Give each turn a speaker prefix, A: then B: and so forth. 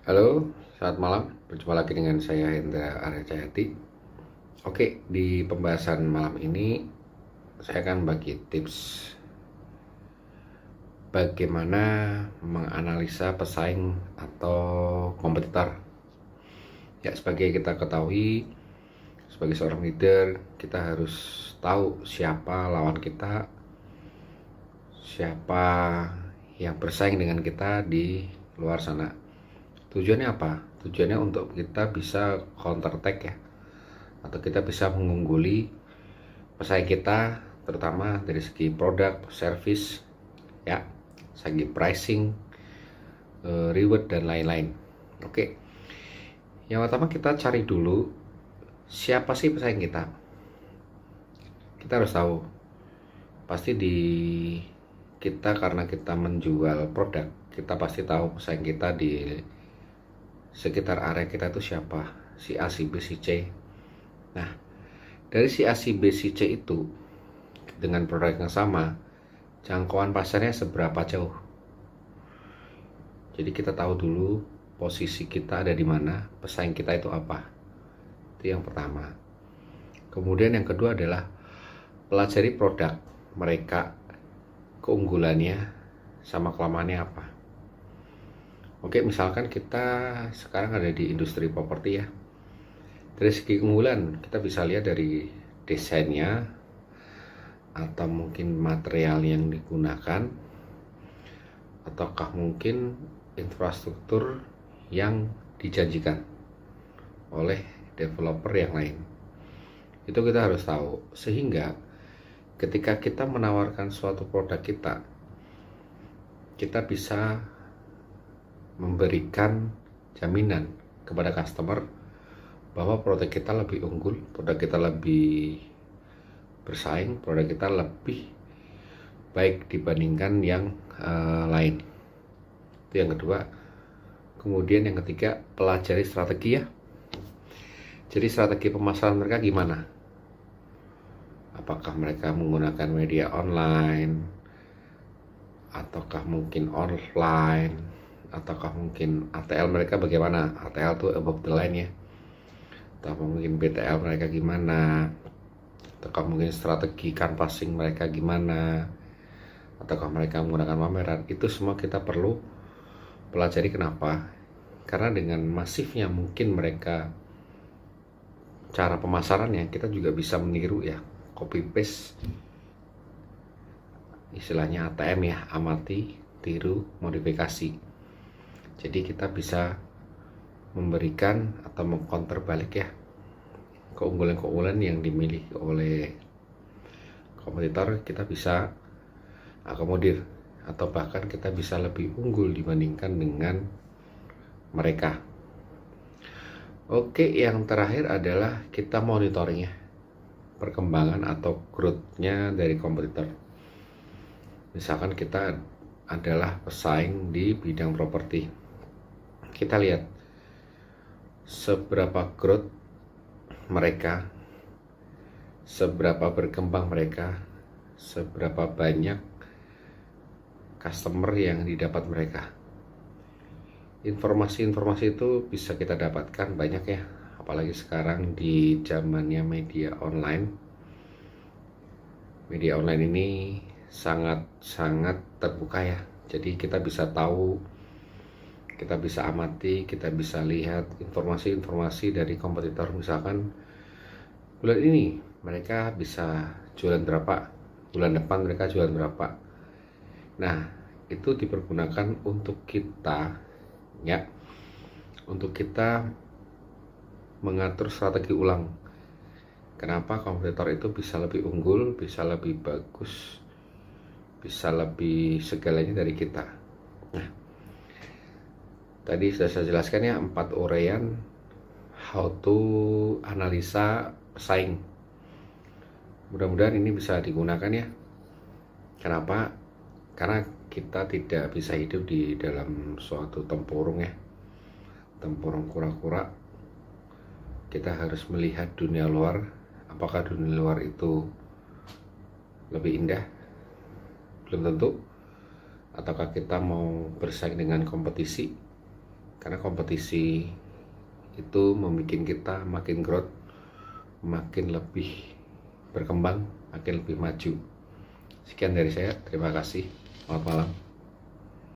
A: Halo, selamat malam. Berjumpa lagi dengan saya Hendra Arya Cahyati. Oke, di pembahasan malam ini saya akan bagi tips bagaimana menganalisa pesaing atau kompetitor. Ya, sebagai kita ketahui, sebagai seorang leader, kita harus tahu siapa lawan kita, siapa yang bersaing dengan kita di luar sana. Tujuannya apa? Tujuannya untuk kita bisa counter attack ya, atau kita bisa mengungguli pesaing kita, terutama dari segi produk, service, ya, segi pricing, reward dan lain-lain. Oke, yang pertama kita cari dulu siapa sih pesaing kita. Kita harus tahu, pasti di kita karena kita menjual produk, kita pasti tahu pesaing kita di sekitar area kita itu siapa, si A, si B, si C. Nah, dari si A, si B, si C itu dengan produk yang sama, jangkauan pasarnya seberapa jauh. Jadi kita tahu dulu posisi kita ada di mana, pesaing kita itu apa. Itu yang pertama. Kemudian yang kedua adalah pelajari produk mereka, keunggulannya sama kelemahannya apa. Oke, misalkan kita sekarang ada di industri properti ya. Dari segi keunggulan kita bisa lihat dari desainnya, atau mungkin material yang digunakan, ataukah mungkin infrastruktur yang dijanjikan oleh developer yang lain. Itu kita harus tahu, sehingga ketika kita menawarkan suatu produk kita bisa memberikan jaminan kepada customer bahwa produk kita lebih unggul, produk kita lebih bersaing, produk kita lebih baik dibandingkan yang lain. Itu yang kedua. Kemudian yang ketiga, pelajari strategi ya. Jadi strategi pemasaran mereka gimana? Apakah mereka menggunakan media online, ataukah mungkin offline, ataukah mungkin ATL mereka bagaimana? ATL itu above the line ya. Atau mungkin BTL mereka gimana? Ataukah mungkin strategi canvassing mereka gimana? Ataukah mereka menggunakan pameran? Itu semua kita perlu pelajari. Kenapa? Karena dengan masifnya mungkin mereka cara pemasarannya, kita juga bisa meniru ya, copy paste, istilahnya ATM ya, amati, tiru, modifikasi. Jadi kita bisa memberikan atau mengcounter balik ya keunggulan-keunggulan yang dimiliki oleh kompetitor, kita bisa akomodir, atau bahkan kita bisa lebih unggul dibandingkan dengan mereka. Oke, yang terakhir adalah kita monitoring ya, perkembangan atau growth-nya dari kompetitor. Misalkan kita adalah pesaing di bidang properti, kita lihat seberapa growth mereka, seberapa berkembang mereka, seberapa banyak customer yang didapat mereka. Informasi-informasi itu bisa kita dapatkan banyak ya, apalagi sekarang di zamannya media online. Media online ini sangat-sangat terbuka ya, jadi kita bisa tahu, kita bisa amati, kita bisa lihat informasi-informasi dari kompetitor. Misalkan bulan ini mereka bisa jualan berapa, bulan depan mereka jualan berapa. Nah, itu dipergunakan untuk kita ya, untuk kita mengatur strategi ulang. Kenapa kompetitor itu bisa lebih unggul, bisa lebih bagus, bisa lebih segalanya dari kita. Nah, tadi sudah saya jelaskan ya, 4 uraian how to analisa pesaing. Mudah-mudahan ini bisa digunakan ya. Kenapa? Karena kita tidak bisa hidup di dalam suatu tempurung ya, tempurung kura-kura. Kita harus melihat dunia luar. Apakah dunia luar itu lebih indah? Belum tentu. Ataukah kita mau bersaing dengan kompetisi? karena kompetisi itu membuat kita makin growth, makin lebih berkembang, makin lebih maju. Sekian dari saya, terima kasih, selamat malam.